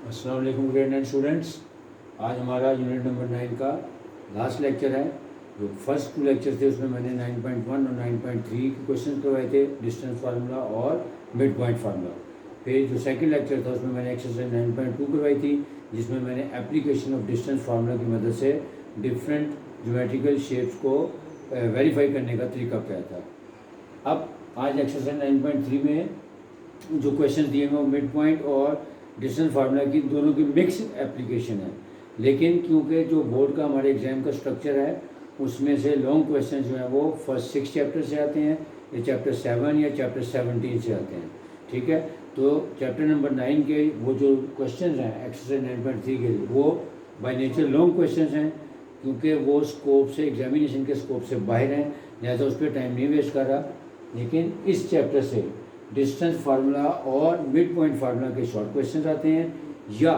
अस्सलाम वालेकुम grade 9 students. आज हमारा यूनिट नंबर 9 का लास्ट लेक्चर है। जो फर्स्ट 2 लेक्चर थे उसमें मैंने 9.1 और 9.3 के क्वेश्चन करवाए थे, डिस्टेंस फार्मूला और मिड पॉइंट फार्मूला। फिर जो सेकंड लेक्चर था उसमें मैंने एक्सरसाइज 9.2 करवाई थी, जिसमें मैंने एप्लीकेशन ऑफ डिस्टेंस फार्मूला की मदद से डिफरेंट ज्योमेट्रिकल शेप्स को वेरीफाई करने का तरीका बताया था। अब आज एक्सरसाइज 9.3 में जो क्वेश्चन दिए हैं वो मिड पॉइंट और डिस्टेंस फार्मूला की दोनों की मिक्स एप्लीकेशन है। लेकिन क्योंकि जो बोर्ड का हमारे एग्जाम का स्ट्रक्चर है उसमें से लॉन्ग क्वेश्चन जो है वो फर्स्ट 6 चैप्टर से आते हैं, या चैप्टर 7 या चैप्टर 17 से आते हैं। ठीक है, तो चैप्टर नंबर 9 के वो जो क्वेश्चन हैं एक्सरसाइज 9.3 के वो बाय नेचर लॉन्ग क्वेश्चन हैं, क्योंकि वो स्कोप से, एग्जामिनेशन के स्कोप से बाहर हैं, लिहाजा उस पर टाइम नहीं वेस्ट कर रहा। लेकिन इस चैप्टर से डिस्टेंस फार्मूला और मिड पॉइंट फार्मूला के शॉर्ट क्वेश्चन आते हैं या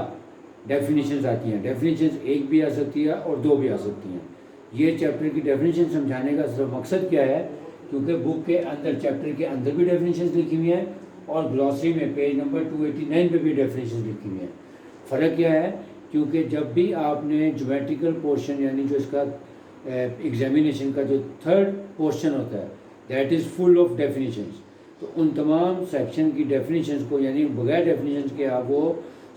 डेफिनेशंस आती हैं। डेफिनेशंस एक भी आ सकती है और 2 भी आ सकती हैं। ये चैप्टर की डेफिनेशन समझाने का सिर्फ मकसद क्या है, क्योंकि बुक के अंदर, चैप्टर के अंदर भी डेफिनेशंस लिखी हुई हैं और ग्लॉसरी में पेज नंबर 289 पे भी डेफिनेशंस लिखी हुई हैं। फ़र्क क्या है, क्योंकि जब भी आपने ज्योमेट्रिकल पोर्शन यानी जो इसका एग्जामिनेशन का जो थर्ड पोर्शन होता है that is full of definitions, तो उन तमाम सेक्शन की डेफिनेशंस को, यानी बगैर डेफिनेशंस के आप वो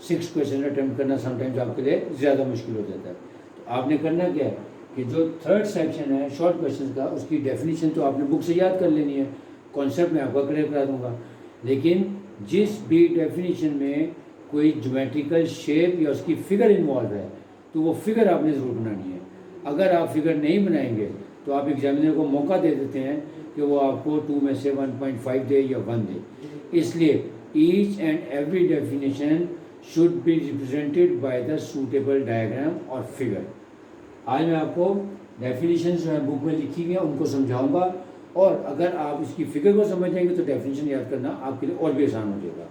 6 क्वेश्चन अटैम्प्ट करना समटाइम्स आपके लिए ज़्यादा मुश्किल हो जाता है। तो आपने करना क्या है कि जो थर्ड सेक्शन है शॉर्ट क्वेश्चन का, उसकी डेफिनेशन तो आपने बुक से याद कर लेनी है, कॉन्सेप्ट मैं आपका क्लियर करा दूंगा। लेकिन जिस भी डेफिनेशन में कोई ज्योमेट्रिकल शेप या उसकी फिगर इन्वॉल्व है तो वो फिगर आपने ज़रूर बनानी है। अगर आप फिगर नहीं बनाएंगे तो आप एग्जामिनर को मौका दे देते हैं कि वो आपको 2 में से 1.5 दे या 1 दे। इसलिए each and every definition should be represented by the suitable diagram और फिगर। आज मैं आपको डेफिनेशन जो है बुक में लिखी हुई है उनको समझाऊंगा, और अगर आप इसकी फिगर को समझ जाएंगे तो डेफिनेशन याद करना आपके लिए और भी आसान हो जाएगा,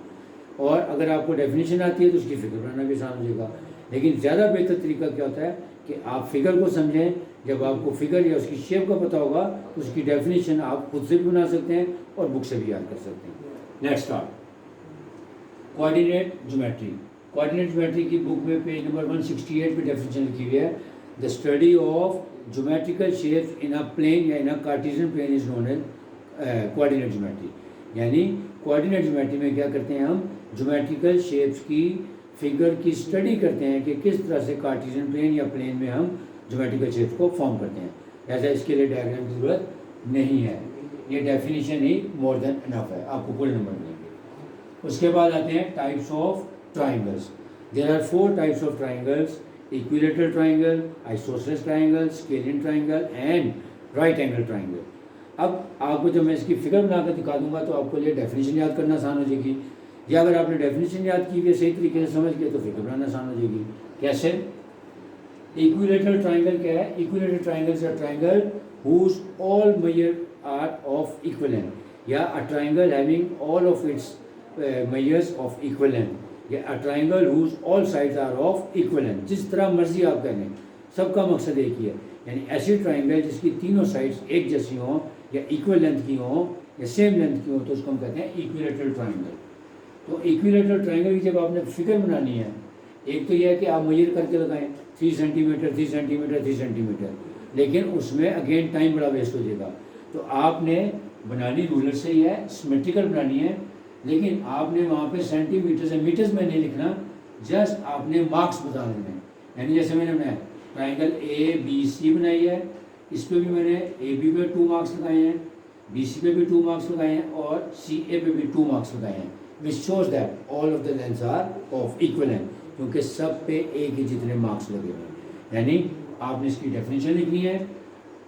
और अगर आपको डेफिनेशन आती है तो उसकी फिगर बनाना भी आसान हो जाएगा। लेकिन ज़्यादा बेहतर तरीका क्या होता है कि आप फिगर को समझें। जब आपको फिगर या उसकी शेप का पता होगा तो उसकी डेफिनेशन आप खुद से भी बना सकते हैं और बुक से भी याद कर सकते हैं। Next start coordinate geometry. Coordinate geometry की बुक में पेज नंबर 168 पे डेफिनेशन लिखी हुई है, the study of geometrical shapes in a plane या in a Cartesian plane is known as coordinate geometry. यानी कोऑर्डिनेट ज्योमेट्री में क्या करते हैं, हम ज्योमेट्रिकल शेप्स की फिगर की स्टडी करते हैं कि किस तरह से कार्टेशियन प्लेन या प्लेन में हम ज्योमेट्रिकल शेप्स को फॉर्म करते हैं। ऐसा इसके लिए डायग्राम की ज़रूरत नहीं है, ये डेफिनेशन ही मोर देन इनफ है, आपको फुल नंबर मिलेंगे। उसके बाद आते हैं types of triangles. There are 4 types of triangles, equilateral triangle, isosceles triangle, scalene triangle and right angle triangle. अब आपको जब मैं इसकी फिगर बनाकर दिखा दूंगा तो आपको ये डेफिनेशन याद करना आसान हो जाएगी, या अगर आपने डेफिनेशन याद की हुई सही तरीके से समझ गए तो फिगर बनाना आसान हो जाएगी। कैसे? इक्विलेटरल ट्राइंगल क्या है? Equilateral triangle is a triangle whose all measures are of equal length, या a triangle having all of its measures of equal length, या a triangle whose all sides are of equal length। जिस तरह मर्जी आप करें, सबका मकसद एक ही है, यानी ऐसी ट्राइंगल जिसकी तीनों साइड्स एक जैसी हों या इक्वल लेंथ की हों या सेम लेंथ की हो, तो उसको हम कहते हैं इक्विलेटरल ट्राइंगल। तो इक्विलेटरल ट्राइंगल की जब आपने फिगर बनानी है, एक तो यह है कि आप मेजर करके लगाएं 3 सेंटीमीटर 3 सेंटीमीटर 3 सेंटीमीटर, लेकिन उसमें अगेन टाइम बड़ा वेस्ट हो जाएगा। तो आपने बनानी रूलर से ही है, सिमेट्रिकल बनानी है, लेकिन आपने वहाँ पे सेंटीमीटर या मीटर्स में नहीं लिखना, जस्ट आपने मार्क्स बता देने हैं। यानी जैसे मैंने बनाया ट्राइंगल ABC बनाई है, इस पर भी मैंने AB पे 2 मार्क्स लगाए हैं, BC पे भी 2 मार्क्स लगाए हैं और CA पे भी 2 मार्क्स लगाए हैं, which shows that all of the lengths are of equal length, क्योंकि सब पे एक ही जितने मार्क्स लगे हुए हैं। यानी आपने इसकी डेफिनेशन लिखनी है,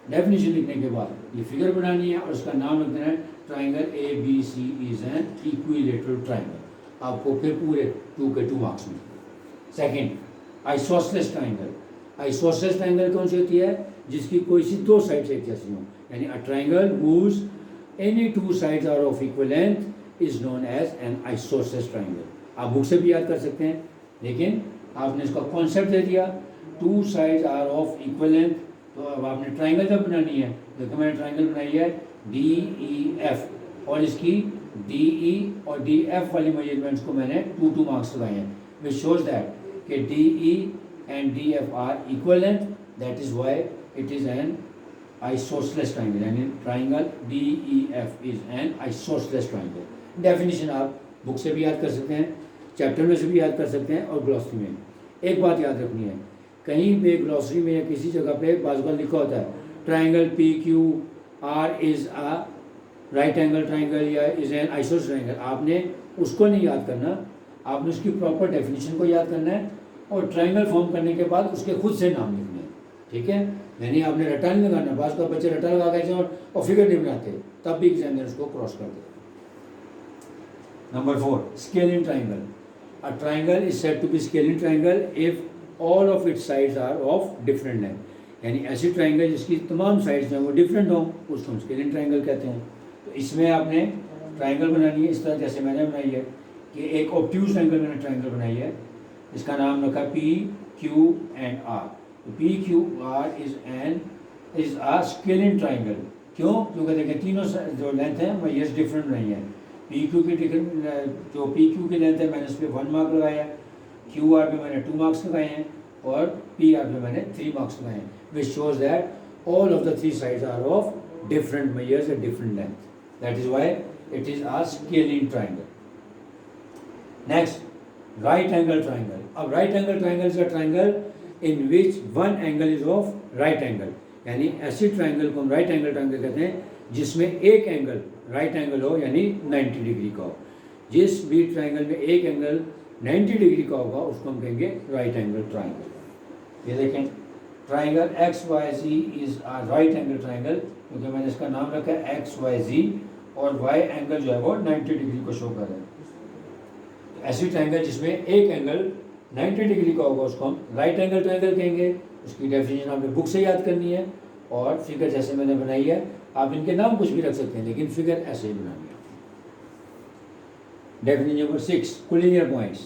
डेफिनेशन लिखने के बाद ये फिगर बनानी है और उसका नाम लिख देना है triangle ABC is an equilateral triangle. आपको फिर पूरे 2 के 2 मार्क्स में। Second, isosceles triangle. Isosceles triangle कौन सी होती है? जिसकी कोई सी 2 साइड्स एक जैसी हों, यानी a triangle whose any 2 sides are of equal length is known as an isosceles triangle. आप बुक से भी याद कर सकते हैं, लेकिन आपने इसका कॉन्सेप्ट दे दिया 2 sides are of equal length. तो अब आपने ट्राइंगल जब बनानी है, देखो मैंने ट्राइंगल बनाई है DEF, और इसकी डी ई और डी एफ वाली मेजरमेंट्स को मैंने 2 मार्क्स लगाए हैं, विच शोज दैट कि D E and D F are equal length, that is why it is an isosceles triangle, यानी triangle D E F is an isosceles triangle. Definition आप book से भी याद कर सकते हैं, चैप्टर में से भी याद कर सकते हैं और ग्लॉसरी में। एक बात याद रखनी है, कहीं पे ग्लॉसरी में या किसी जगह पे बाज़ लिखा होता है triangle P Q R is a right angle triangle या इज एन आइसोसेलेस ट्राइंगल, आपने उसको नहीं याद करना, आपने उसकी प्रॉपर डेफिनेशन को याद करना है और ट्राइंगल फॉर्म करने के बाद उसके खुद से नाम लिखने हैं, ठीक है। यानी आपने रटा नहीं लगाना, बाज़ का बच्चे रटा लगा के और फिगर नहीं बनाते, तब भी एग्जामिनर उसको क्रॉस कर देते। Number 4, scalene triangle. A triangle is said to be scalene triangle if all of its sides are of different length, यानी ऐसी ट्राइंगल जिसकी तमाम साइड्स जो हैं वो डिफरेंट हों, उसको हम स्केलिंग ट्राइंगल कहते हैं। तो इसमें आपने ट्राइंगल बनानी है इस तरह जैसे मैंने बनाई है कि एक ऑब्ट्यूज एंगल मैंने ट्राइंगल बनाई है, इसका नाम रखा P Q and R. P Q R is a scalene triangle. क्यों? क्योंकि देखें तीनों जो लेंथ है वो ये डिफरेंट नहीं है। पी क्यू की जो पी क्यू की लेंथ है मैंने उस पर 1 मार्क लगाया है, क्यू आर पे मैंने 2 मार्क्स लगाए हैं और पी आर पे मैंने 3 मार्क्स लगाए हैं, which shows that all of the 3 sides are of different measures and different length. That is why it is a scaling triangle. Next, right angle triangle. A right angle triangle is a triangle in which one angle is of right angle. यानी ऐसी triangle को हम right angle triangle कहते हैं जिसमें एक angle right angle हो यानी 90 डिग्री का हो। जिस भी ट्राइंगल में एक एंगल 90 डिग्री का होगा उसको हम कहेंगे राइट एंगल ट्राइंगल। ये देखें triangle X Y Z is a right angle triangle, क्योंकि मैंने इसका नाम रखा है एक्स वाई जी और वाई एंगल जो है वो 90 डिग्री को शो कर रहा है। तो ऐसी ट्राइंगल जिसमें एक एंगल 90 डिग्री का होगा उसको हम राइट एंगल ट्राइंगल कहेंगे। उसकी डेफिनेशन आपने बुक से याद करनी है और फिगर जैसे मैंने बनाई है, आप इनके नाम कुछ भी रख सकते हैं लेकिन फिगर ऐसे ही बनानी है। Definition number 6, collinear points.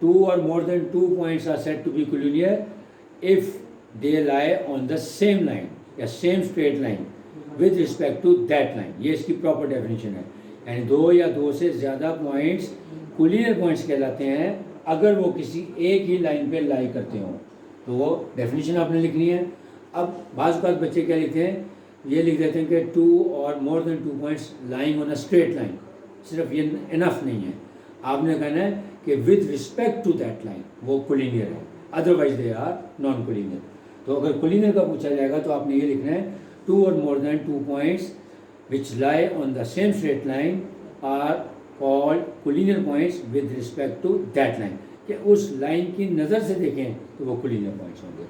2 or more than 2 points are said to be collinear if they lie on the same line या same straight line with respect to that line। ये इसकी प्रॉपर डेफिनेशन है, यानी 2 या 2 से ज़्यादा पॉइंट्स कोलिनियर पॉइंट्स कहलाते हैं अगर वो किसी एक ही लाइन पे लाई करते हों। तो वो डेफिनेशन आपने लिखनी है। अब बाज़ बच्चे क्या लिखते हैं, ये लिख देते हैं कि 2 or more than 2 points lying on a straight line, सिर्फ ये इनफ नहीं है, आपने कहना है कि with respect to that line वो कोलिनियर है, otherwise they are non collinear. तो अगर कोलिनियर का पूछा जाएगा तो आपने ये लिखना है 2 or more than 2 points which lie on the same straight line are called collinear points with respect to that line, कि उस लाइन की नज़र से देखें तो वो कोलिनियर पॉइंट्स होंगे।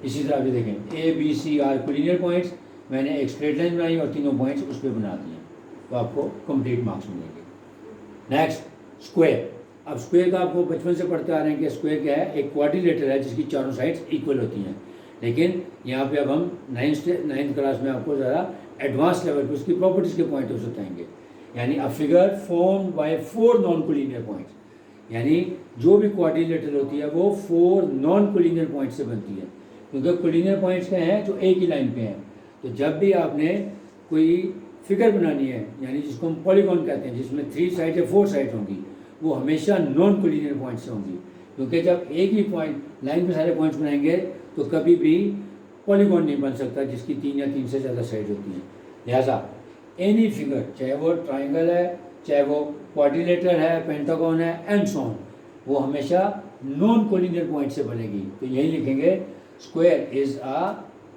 इसी तरह भी देखें A B C are collinear points, मैंने एक स्ट्रेट लाइन बनाई और तीनों पॉइंट्स उस पर बना दिए तो आपको कंप्लीट मार्क्स मिलेंगे। Next square. अब स्क्वायर का आपको बचपन से पढ़ते आ रहे हैं कि स्क्वायर क्या है, एक क्वाड्रिलेटरल है जिसकी चारों साइड्स इक्वल होती हैं, लेकिन यहाँ पे अब हम 9th क्लास में आपको ज़रा एडवांस लेवल पे उसकी प्रॉपर्टीज़ के पॉइंट ऑफ बताएंगे। यानी अ figure formed by 4 non collinear points, यानी जो भी क्वाड्रिलेटरल होती है वो 4 नॉन कोलिनियर पॉइंट से बनती है, क्योंकि कोलिनियर पॉइंट्स क्या हैं जो एक ही लाइन पे हैं। तो जब भी आपने कोई फिगर बनानी है, यानी जिसको हम पॉलीगॉन कहते हैं, जिसमें 3 साइड या 4 साइड होंगी, वो हमेशा नॉन कोलिनियर पॉइंट से होंगी, क्योंकि जब एक ही पॉइंट लाइन पे सारे पॉइंट्स बनाएंगे तो कभी भी पॉलीगॉन नहीं बन सकता जिसकी 3 या 3 से ज़्यादा साइड होती हैं। लिहाजा एनी फिगर, चाहे वो ट्राइंगल है, चाहे वो क्वाड्रिलेटरल है, पेंटागन है एंड सो ऑन, वो हमेशा नॉन कोलिनियर पॉइंट से बनेगी। तो यही लिखेंगे square is a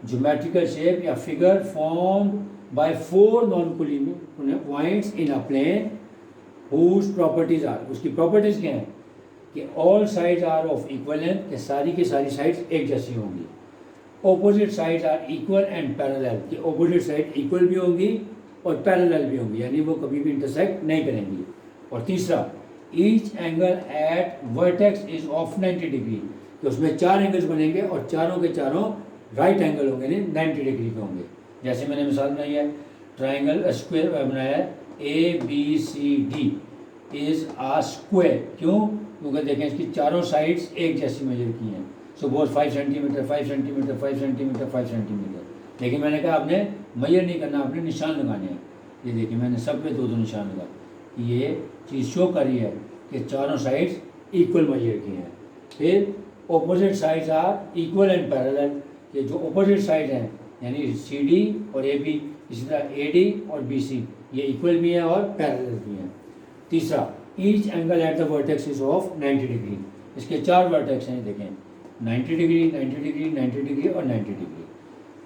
geometrical shape या figure formed by 4 non collinear points in a plane whose properties are, उसकी प्रॉपर्टीज क्या हैं कि all sides are of equal length, कि सारी की सारी साइड्स एक जैसी होंगी, opposite sides are equal and parallel, कि ऑपोजिट साइड इक्वल भी होंगी और पैरेलल भी होंगी, यानी वो कभी भी इंटरसेक्ट नहीं करेंगी। और तीसरा, each angle eight vertex is of 90 degree, कि उसमें 4 एंगल्स बनेंगे और चारों के चारों राइट एंगल होंगे, यानी 90 डिग्री के होंगे। जैसे मैंने मिसाल बनाई है, ट्राइंगल स्क्वायर बनाया है A B C D is a square. क्यों? क्योंकि देखें इसकी चारों साइड्स एक जैसी मेजर की हैं, so both 5 centimetre 5 centimetre 5 centimetre 5 centimetre. लेकिन मैंने कहा आपने मेजर नहीं करना, आपने निशान लगाने हैं। ये देखिए मैंने सब पे 2 निशान लगा, ये चीज़ शो कर रही है कि चारों साइड्स इक्वल मेजर की हैं। फिर opposite sides are equal and parallel, ये जो ऑपोजिट साइड हैं यानी सी डी और ए बी, इसी तरह ए डी और बी सी ये इक्वल भी हैं और पैरेलल भी हैं। तीसरा, each angle at the vertex is of 90 degree, इसके 4 वर्टेक्स हैं देखें, 90 डिग्री, 90 डिग्री, 90 डिग्री और 90 डिग्री।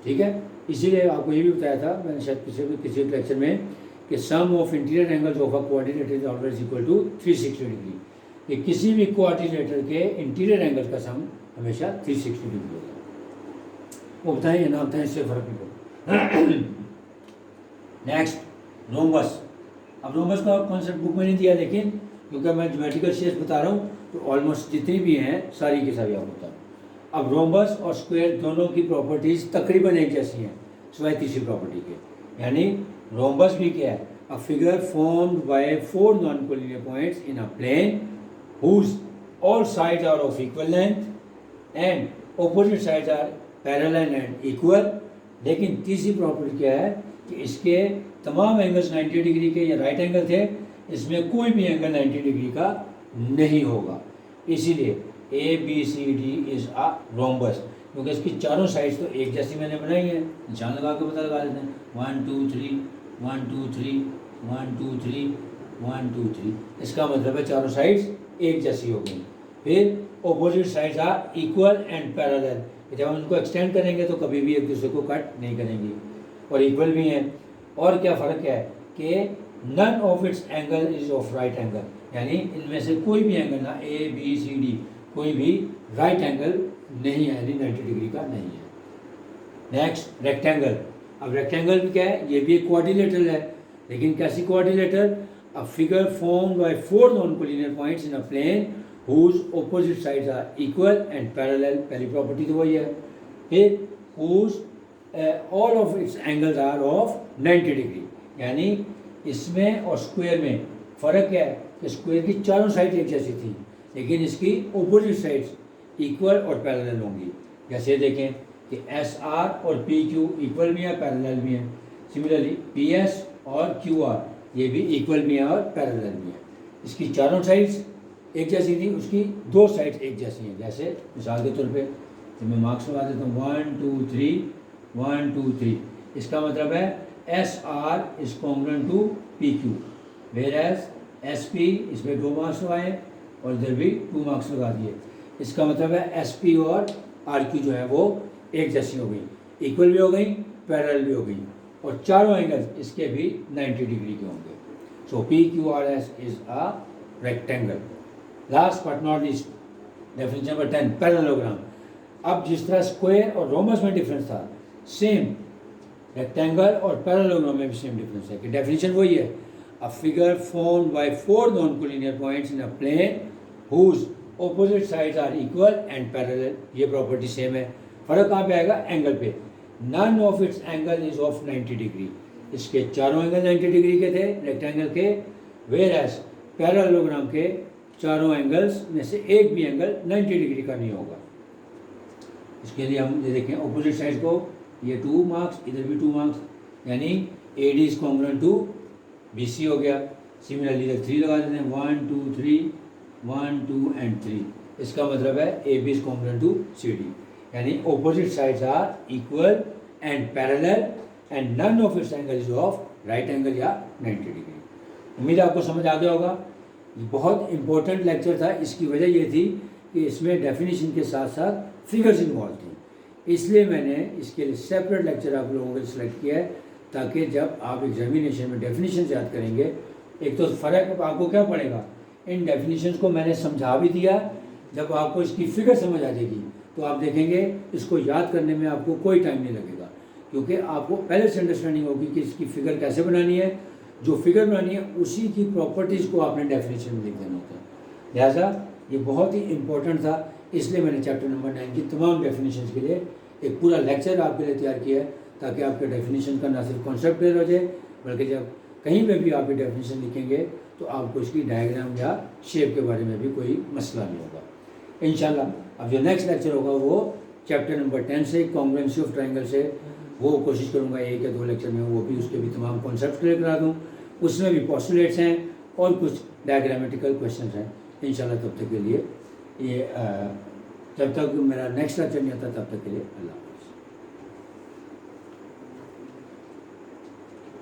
ठीक है, इसीलिए आपको ये भी बताया था मैंने शायद किसी लेक्चर में कि sum of interior angles of a coordinator is always equal to 360 degree, कि किसी भी कोऑर्डिनेटर के इंटीरियर एंगल का सम हमेशा 360 डिग्री होता है। वो बताएं या ना बताएं इससे फर्क नहीं पड़ता। Next, rhombus. अब रोम्बस का कॉन्सेप्ट बुक में नहीं दिया, लेकिन क्योंकि मैं ज्योमेट्रिकल शेप्स बता रहा हूँ तो ऑलमोस्ट जितनी भी हैं सारी की सारी आपको बता रहा हूँ। अब रोम्बस और स्क्वायर दोनों की प्रॉपर्टीज़ तकरीबन एक जैसी हैं सिवाय तीसरी प्रॉपर्टी के, यानी रोम्बस भी क्या है, a figure formed by 4 non collinear points in a plane whose all sides are of equal length and opposite sides are parallel and equal। लेकिन तीसरी प्रॉपर्टी क्या है कि इसके तमाम एंगल्स 90 डिग्री के या राइट एंगल थे, इसमें कोई भी एंगल 90 डिग्री का नहीं होगा। इसीलिए A B C D is a rhombus, क्योंकि इसकी चारों साइड्स तो एक जैसी मैंने बनाई है, निशान लगा के पता लगा लेते हैं, 1 2 3 1 2 3 1 2 3 1 2 3, इसका मतलब है चारों साइड्स एक जैसी हो गई। फिर opposite sides are equal and parallel, जब हम उनको एक्सटेंड करेंगे तो कभी भी एक दूसरे को कट नहीं करेंगी और इक्वल भी हैं। और क्या फ़र्क है कि none of its angle is of right angle, यानी इनमें से कोई भी एंगल ना ए बी सी डी कोई भी राइट एंगल नहीं है, यानी 90 डिग्री का नहीं है। Next, rectangle. अब रेक्टेंगल भी क्या है, ये भी एक कोऑर्डिनेटर है, लेकिन कैसी coordinator, a figure formed by 4 non-collinear points in a plane whose opposite sides are equal and parallel, पहली प्रॉपर्टी तो वही है। फिर whose all of its angles are of 90 degree, यानी इसमें और स्क्वायर में फ़र्क क्या है कि स्क्वायर की चारों साइड एक जैसी थी, लेकिन इसकी ऑपोजिट साइड्स इक्वल और पैरेलल होंगी। जैसे देखें कि एस आर और पी क्यू इक्वल भी है, पैरेलल भी है। सिमिलरली पी एस और क्यू आर ये भी इक्वल भी है और पैरेलल भी है। इसकी चारों साइड्स एक जैसी थी, उसकी 2 साइड्स एक जैसी हैं। जैसे मिसाल के तौर पे तो मैं मार्क्स लगा देता हूँ 1 2 3 1 2 3, इसका मतलब है S R is congruent to P Q, whereas S P इसमें 2 मार्क्स लगाए और इधर भी 2 मार्क्स लगा दिए। इसका मतलब है एस पी और आर क्यू जो है वो एक जैसी हो गई, इक्वल भी हो गई, पैरेलल भी हो गई, और चारों एंगल्स इसके भी 90 डिग्री के होंगे। So P Q R S is a rectangle. Last but not least, definition number 10, parallelogram. अब जिस तरह स्क्वायर और रोम्बस में डिफरेंस था, सेम रेक्टेंगल और पैरेललोग्राम में भी सेम डिफरेंस है कि डेफिनेशन वही है, a figure formed by 4 non collinear points in a plane whose opposite sides are equal and parallel, ये प्रॉपर्टी सेम है। फर्क कहाँ पे आएगा, एंगल पे। None of its angle is of 90 degree, इसके चारों एंगल 90 डिग्री के थे रेक्टेंगल के, वेयर एज पैरेललोग्राम के चारों एंगल्स में से एक भी एंगल 90 डिग्री का नहीं होगा। इसके लिए हम ये देखें ऑपोजिट साइड को, ये 2 मार्क्स, इधर भी 2 मार्क्स, यानी A D is congruent to B C हो गया। सिमिलरली इधर 3 लगा देते हैं, 1 2 3 1 2 एंड 3, इसका मतलब है A B is congruent to C D, यानी opposite sides are equal and parallel and none of its angle is of right angle या 90 डिग्री। उम्मीद है आपको समझ आ गया होगा। ये बहुत इंपॉर्टेंट लेक्चर था, इसकी वजह ये थी कि इसमें डेफिनेशन के साथ साथ फिगर्स इन्वॉल्व थी, इसलिए मैंने इसके लिए सेपरेट लेक्चर आप लोगों को सिलेक्ट किया है, ताकि जब आप एग्जामिनेशन में डेफिनेशन याद करेंगे, एक तो फ़र्क आपको क्या पड़ेगा, इन डेफिनेशंस को मैंने समझा भी दिया, जब आपको इसकी फिगर समझ आ जाएगी तो आप देखेंगे इसको याद करने में आपको कोई टाइम नहीं लगेगा, क्योंकि आपको पहले से अंडरस्टैंडिंग होगी कि इसकी फ़िगर कैसे बनानी है, जो फिगर बनानी है उसी की प्रॉपर्टीज़ को आपने डेफिनेशन में लिख देना होता है। लिहाजा ये बहुत ही इंपॉर्टेंट था, इसलिए मैंने चैप्टर नंबर 9 की तमाम डेफिनेशन के लिए एक पूरा लेक्चर आपके लिए तैयार किया है, ताकि आपके डेफिनेशन का ना सिर्फ कॉन्सेप्ट क्लियर हो जाए, बल्कि जब कहीं पर भी आप ये डेफिनेशन लिखेंगे तो आपको इसकी डायग्राम या शेप के बारे में भी कोई मसला नहीं होगा। इंशाल्लाह अब जो नेक्स्ट लेक्चर होगा वो चैप्टर नंबर 10 से कॉन्ग्रुएंसी ऑफ ट्राइंगल से, वो कोशिश करूँगा 1 या 2 लेक्चर में वो भी उसके भी तमाम कॉन्सेप्ट क्लियर करा दूँ। उसमें भी पॉस्टुलेट्स हैं और कुछ डायग्रामेटिकल क्वेश्चन हैं इंशाल्लाह। तब तक के लिए ये जब तक मेरा नेक्स्ट लेक्चर नहीं आता तब तक के लिए अल्लाह।